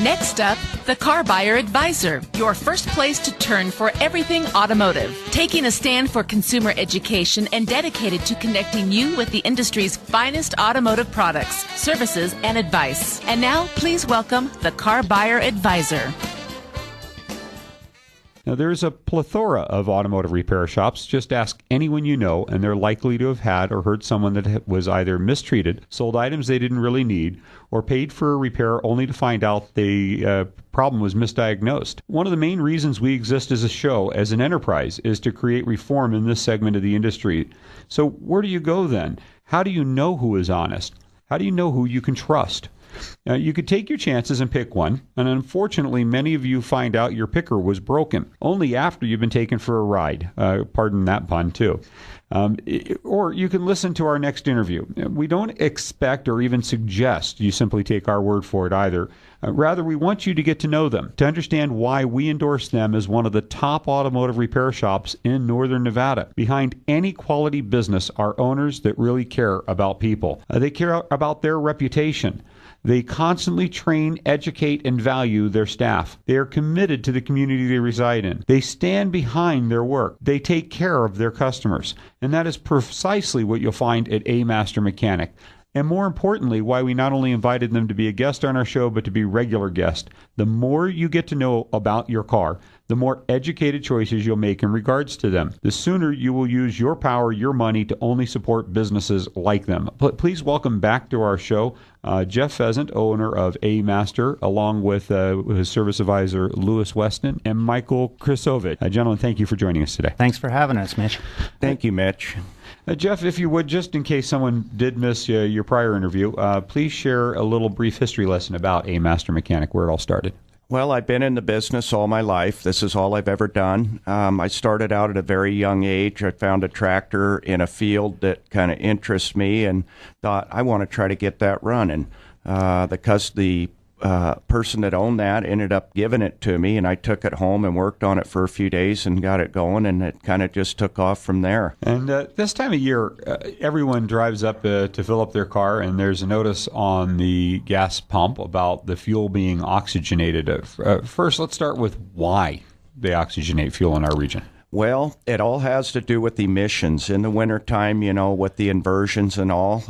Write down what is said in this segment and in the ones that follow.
Next up, the CarBuyer Advisor, your first place to turn for everything automotive. Taking a stand for consumer education and dedicated to connecting you with the industry's finest automotive products, services, and advice. And now, please welcome the CarBuyer Advisor. Now, there's a plethora of automotive repair shops. Just ask anyone you know, and they're likely to have had or heard someone that was either mistreated, sold items they didn't really need, or paid for a repair only to find out the problem was misdiagnosed. One of the main reasons we exist as a show, as an enterprise, is to create reform in this segment of the industry. So where do you go then? How do you know who is honest? How do you know who you can trust? You could take your chances and pick one, and unfortunately, many of you find out your picker was broken only after you've been taken for a ride. Pardon that pun, too. Or you can listen to our next interview. We don't expect or even suggest you simply take our word for it either. Rather, we want you to get to know them, to understand why we endorse them as one of the top automotive repair shops in northern Nevada. Behind any quality business are owners that really care about people. They care about their reputation. They constantly train, educate, and value their staff. They are committed to the community they reside in. They stand behind their work. They take care of their customers. And that is precisely what you'll find at A Master Mechanic. And more importantly, why we not only invited them to be a guest on our show, but to be regular guests. The more you get to know about your car, the more educated choices you'll make in regards to them. The sooner you will use your power, your money to only support businesses like them. Please welcome back to our show Jeff Pheasant, owner of A Master, along with his service advisor, Louis Weston, and Michael Krasovich. Gentlemen, thank you for joining us today. Thanks for having us, Mitch. Thank you, Mitch. Jeff, if you would, just in case someone did miss your prior interview, please share a little brief history lesson about A Master Mechanic, where it all started. Well, I've been in the business all my life. This is all I've ever done. I started out at a very young age. I found a tractor in a field that kind of interests me and thought, I want to try to get that running. The person that owned that ended up giving it to me, and I took it home and worked on it for a few days and got it going, and it kind of just took off from there. And this time of year, everyone drives up to fill up their car, and there's a notice on the gas pump about the fuel being oxygenated. First, let's start with why they oxygenate fuel in our region. Well, it all has to do with emissions. In the wintertime, with the inversions and all,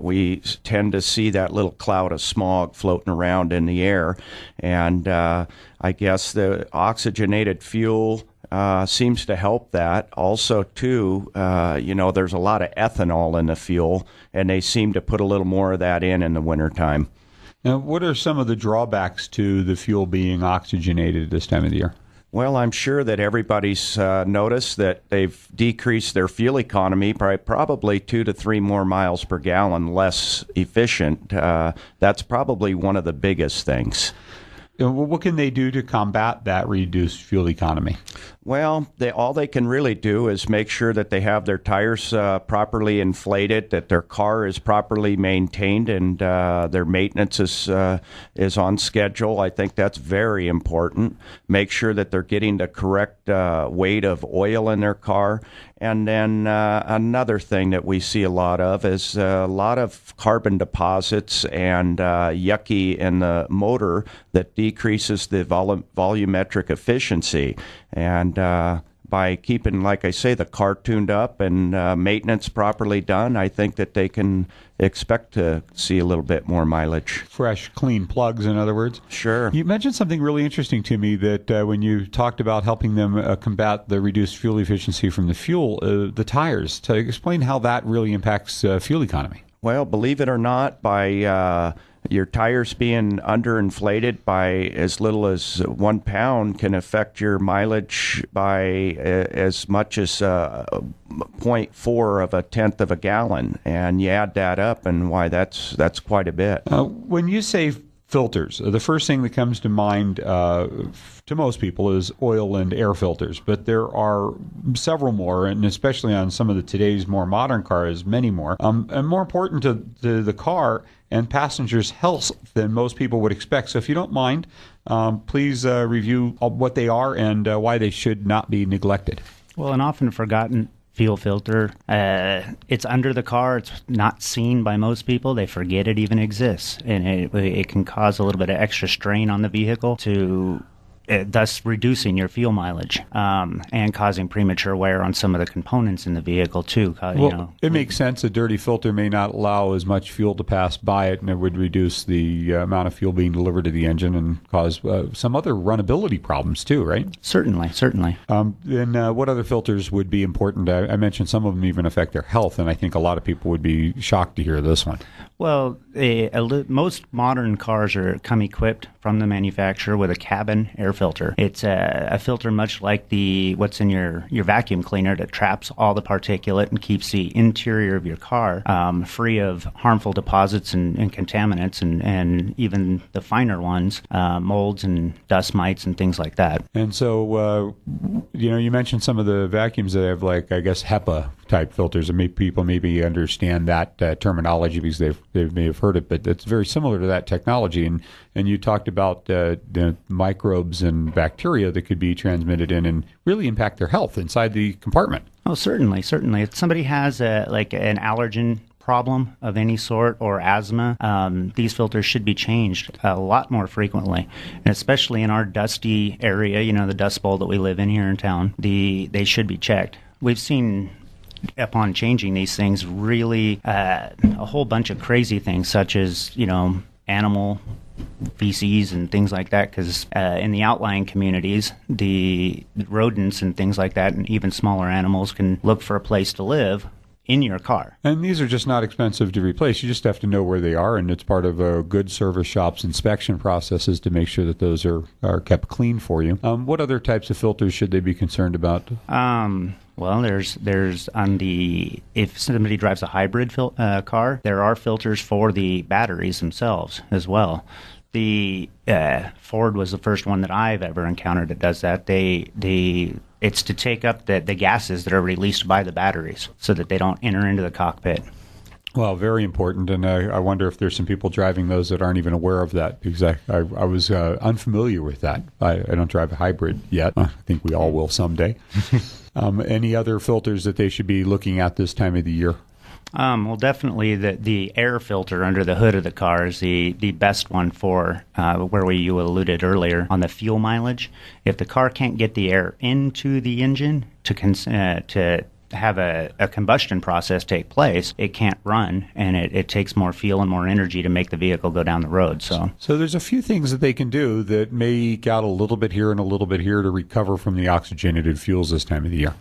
we tend to see that little cloud of smog floating around in the air. And I guess the oxygenated fuel seems to help that. Also, too, there's a lot of ethanol in the fuel, and they seem to put a little more of that in the wintertime. Now, what are some of the drawbacks to the fuel being oxygenated this time of the year? Well, I'm sure that everybody's noticed that they've decreased their fuel economy by probably 2 to 3 more miles per gallon less efficient. That's probably one of the biggest things. What can they do to combat that reduced fuel economy? Well, all they can really do is make sure that they have their tires properly inflated, that their car is properly maintained, and their maintenance is on schedule. I think that's very important. Make sure that they're getting the correct weight of oil in their car. And then another thing that we see a lot of is a lot of carbon deposits and yucky in the motor that decreases the volumetric efficiency. And by keeping, like I say, the car tuned up and maintenance properly done, I think that they can expect to see a little bit more mileage. Fresh, clean plugs, in other words? Sure. You mentioned something really interesting to me that when you talked about helping them combat the reduced fuel efficiency from the fuel, the tires. To explain how that really impacts fuel economy. Well, believe it or not, by your tires being underinflated by as little as 1 pound can affect your mileage by as much as 0.4 of a tenth of a gallon. And you add that up, and why, that's quite a bit. When you say filters, the first thing that comes to mind to most people is oil and air filters, but there are several more, and especially on some of today's more modern cars, many more, and more important to the car and passengers' health than most people would expect. So if you don't mind, please review what they are and why they should not be neglected. Well, an often forgotten fuel filter. It's under the car. It's not seen by most people. They forget it even exists, and it can cause a little bit of extra strain on the vehicle to thus reducing your fuel mileage and causing premature wear on some of the components in the vehicle too. It makes sense. A dirty filter may not allow as much fuel to pass by it, and it would reduce the amount of fuel being delivered to the engine and cause some other runnability problems too, right? Certainly. Then what other filters would be important? I mentioned some of them even affect their health, and I think a lot of people would be shocked to hear this one. Well, most modern cars come equipped from the manufacturer with a cabin air filter. It's a filter much like what's in your vacuum cleaner that traps all the particulate and keeps the interior of your car free of harmful deposits and contaminants and even the finer ones, molds and dust mites and things like that. And so, you mentioned some of the vacuums that have, like, I guess, HEPA type filters, and people maybe understand that terminology because they may have heard it, but it's very similar to that technology. And you talked about the microbes and bacteria that could be transmitted in and really impact their health inside the compartment. Oh, certainly. If somebody has an allergen problem of any sort or asthma, these filters should be changed a lot more frequently, and especially in our dusty area, the Dust Bowl that we live in here in town, they should be checked. We've seen, upon changing these things, really a whole bunch of crazy things, such as animal feces and things like that, because in the outlying communities, the rodents and things like that, and even smaller animals, can look for a place to live in your car. And these are just not expensive to replace. You just have to know where they are, and it's part of a good service shop's inspection processes to make sure that those are kept clean for you. What other types of filters should they be concerned about? Well, there's if somebody drives a hybrid car, there are filters for the batteries themselves as well. The Ford was the first one that I've ever encountered that does that. It's to take up the gases that are released by the batteries so that they don't enter into the cockpit. Well, very important, and I wonder if there's some people driving those that aren't even aware of that, because I was unfamiliar with that. I don't drive a hybrid yet. I think we all will someday. Any other filters that they should be looking at this time of the year? Well, definitely the air filter under the hood of the car is the best one for where you alluded earlier on the fuel mileage. If the car can't get the air into the engine to have a combustion process take place, it can't run, and it takes more fuel and more energy to make the vehicle go down the road. So there's a few things that they can do that may eke out a little bit here and a little bit here to recover from the oxygenated fuels this time of the year.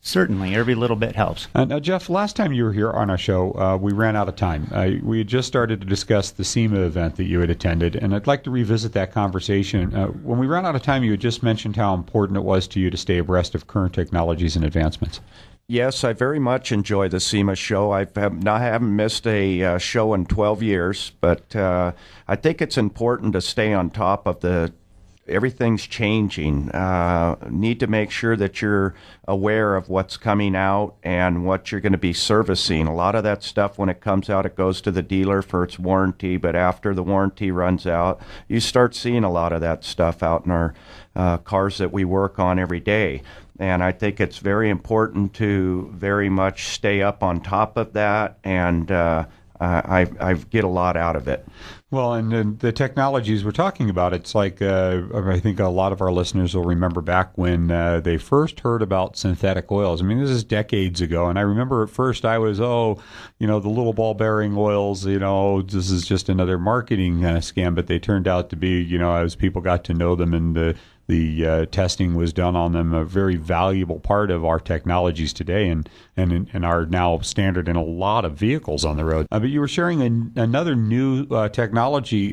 Certainly, every little bit helps. Now, Jeff, last time you were here on our show, we ran out of time. We had just started to discuss the SEMA event that you had attended, and I'd like to revisit that conversation. When we ran out of time, you had just mentioned how important it was to you to stay abreast of current technologies and advancements. Yes, I very much enjoy the SEMA show. I haven't missed a show in 12 years, but I think it's important to stay on top of everything's changing. Need to make sure that you're aware of what's coming out and what you're going to be servicing. A lot of that stuff, when it comes out, it goes to the dealer for its warranty, but after the warranty runs out, you start seeing a lot of that stuff out in our cars that we work on every day. And I think it's very important to very much stay up on top of that, and I get a lot out of it. Well, and the technologies we're talking about, it's like I think a lot of our listeners will remember back when they first heard about synthetic oils. I mean, this is decades ago, and I remember at first I was, the little ball bearing oils, this is just another marketing scam, but they turned out to be, as people got to know them and the testing was done on them, a very valuable part of our technologies today and are now standard in a lot of vehicles on the road. But you were sharing another new technology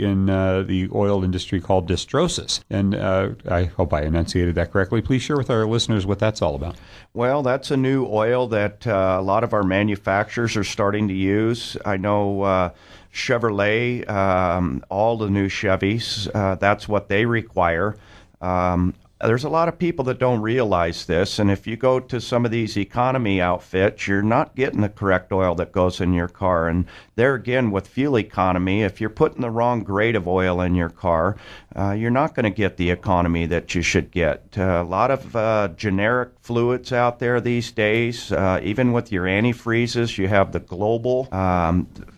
in the oil industry called dystrosis. And I hope I enunciated that correctly. Please share with our listeners what that's all about. Well, that's a new oil that a lot of our manufacturers are starting to use. I know Chevrolet, all the new Chevys, that's what they require. there's a lot of people that don't realize this, and if you go to some of these economy outfits, you're not getting the correct oil that goes in your car. And there again, with fuel economy, if you're putting the wrong grade of oil in your car, you're not going to get the economy that you should get. A lot of generic fluids out there these days, even with your antifreezes, you have the global.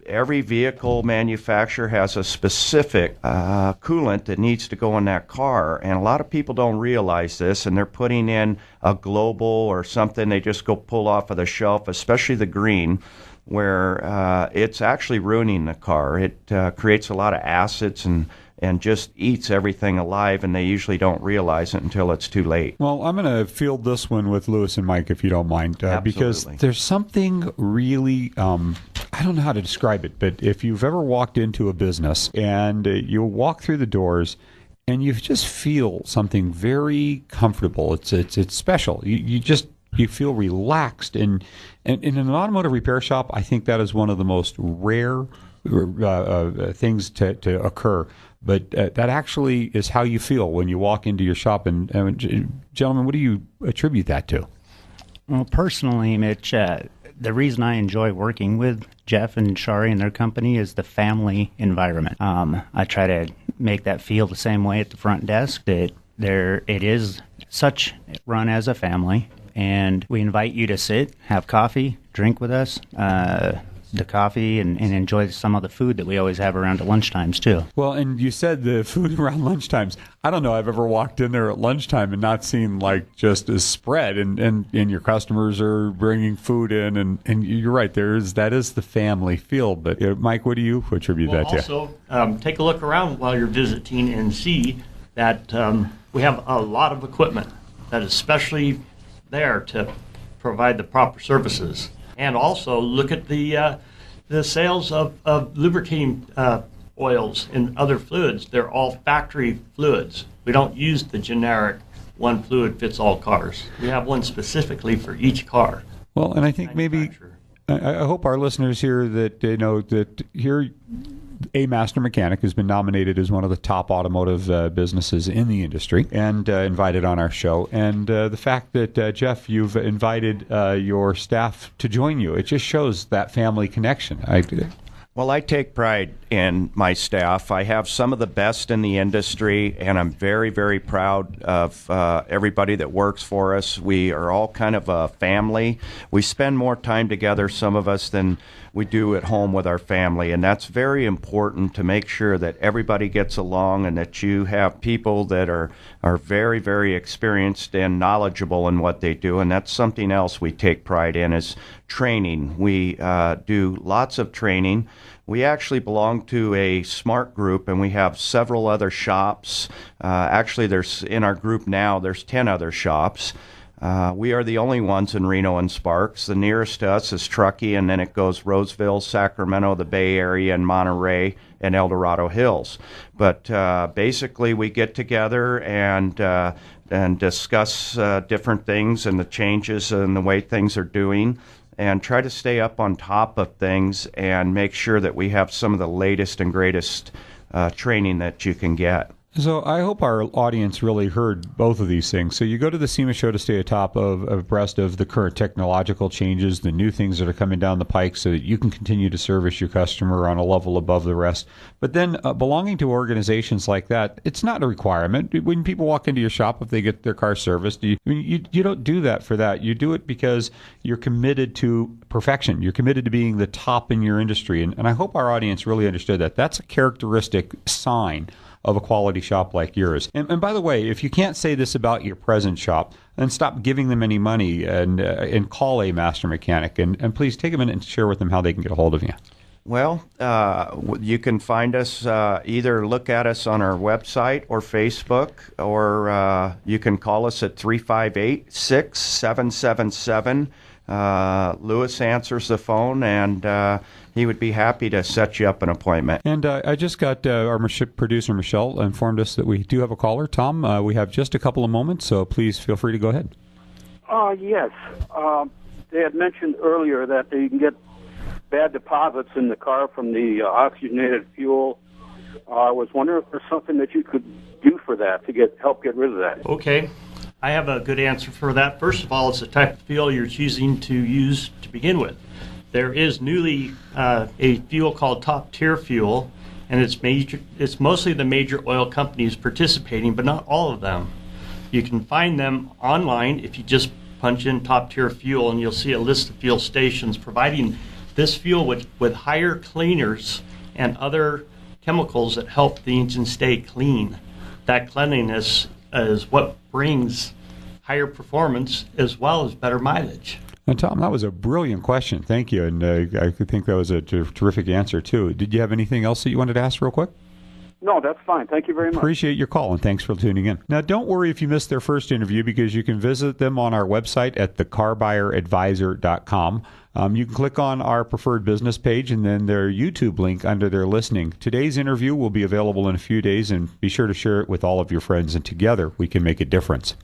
Every vehicle manufacturer has a specific coolant that needs to go in that car, and a lot of people don't realize this, and they're putting in a global or something they just go pull off of the shelf, especially the green, where it's actually ruining the car. It creates a lot of acids and just eats everything alive, and they usually don't realize it until it's too late. Well, I'm going to field this one with Lewis and Mike, if you don't mind, because there's something really, I don't know how to describe it, but if you've ever walked into a business and you walk through the doors and you just feel something very comfortable, it's special. You feel relaxed, and in an automotive repair shop, I think that is one of the most rare things to occur. But that actually is how you feel when you walk into your shop. And gentlemen, what do you attribute that to? Well, personally, Mitch, the reason I enjoy working with Jeff and Shari and their company is the family environment. I try to make that feel the same way at the front desk. It is such run as a family, and we invite you to sit, have coffee, drink with us. The coffee and enjoy some of the food that we always have around at lunchtimes too. Well, and you said the food around lunchtimes. I don't know I've ever walked in there at lunchtime and not seen like just a spread, and your customers are bringing food in, and you're right, that is the family feel. But Mike, what do you attribute that to? Also, take a look around while you're visiting and see that we have a lot of equipment that is specially there to provide the proper services. And also look at the sales of lubricating oils and other fluids. They're all factory fluids. We don't use the generic one fluid fits all cars. We have one specifically for each car. Well, and I think maybe I hope our listeners here that know that here a master mechanic has been nominated as one of the top automotive businesses in the industry and invited on our show. And the fact that, Jeff, you've invited your staff to join you, it just shows that family connection. Well, I take pride in my staff. I have some of the best in the industry, and I'm very, very proud of everybody that works for us. We are all kind of a family. We spend more time together, some of us, than we do at home with our family, and that's very important to make sure that everybody gets along and that you have people that are very, very experienced and knowledgeable in what they do, and that's something else we take pride in is training. We do lots of training. We actually belong to a SMART group, and we have several other shops. Actually, in our group now, there's 10 other shops. We are the only ones in Reno and Sparks. The nearest to us is Truckee, and then it goes Roseville, Sacramento, the Bay Area, and Monterey, and El Dorado Hills. But basically, we get together and discuss different things and the changes and the way things are doing, and try to stay up on top of things and make sure that we have some of the latest and greatest training that you can get. So I hope our audience really heard both of these things. So you go to the SEMA show to stay atop abreast of the current technological changes, the new things that are coming down the pike so that you can continue to service your customer on a level above the rest. But then belonging to organizations like that, it's not a requirement. When people walk into your shop, if they get their car serviced, you don't do that for that. You do it because you're committed to perfection. You're committed to being the top in your industry. And I hope our audience really understood that. That's a characteristic sign of a quality shop like yours. And by the way, if you can't say this about your present shop, then stop giving them any money and call a master mechanic. And please take a minute and share with them how they can get a hold of you. Well, you can find us, either look at us on our website or Facebook, or you can call us at 358-6777. Lewis answers the phone, and he would be happy to set you up an appointment. And I just got our producer, Michelle, informed us that we do have a caller. Tom, we have just a couple of moments, so please feel free to go ahead. Yes. They had mentioned earlier that you can get bad deposits in the car from the oxygenated fuel I was wondering if there's something that you could do for that to help get rid of that. Okay. I have a good answer for that. First of all, it's the type of fuel you're choosing to use to begin with. There is newly a fuel called top tier fuel, and it's mostly the major oil companies participating, but not all of them. You can find them online if you just punch in top tier fuel, and you'll see a list of fuel stations providing this fuel with higher cleaners and other chemicals that help the engine stay clean. That cleanliness is what brings higher performance as well as better mileage. And Tom, that was a brilliant question. Thank you. And I think that was a terrific answer, too. Did you have anything else that you wanted to ask real quick? No, that's fine. Thank you very much. Appreciate your call, and thanks for tuning in. Now, don't worry if you missed their first interview, because you can visit them on our website at thecarbuyerinvestor.com. You can click on our preferred business page and then their YouTube link under their listening. Today's interview will be available in a few days, and be sure to share it with all of your friends, and together we can make a difference.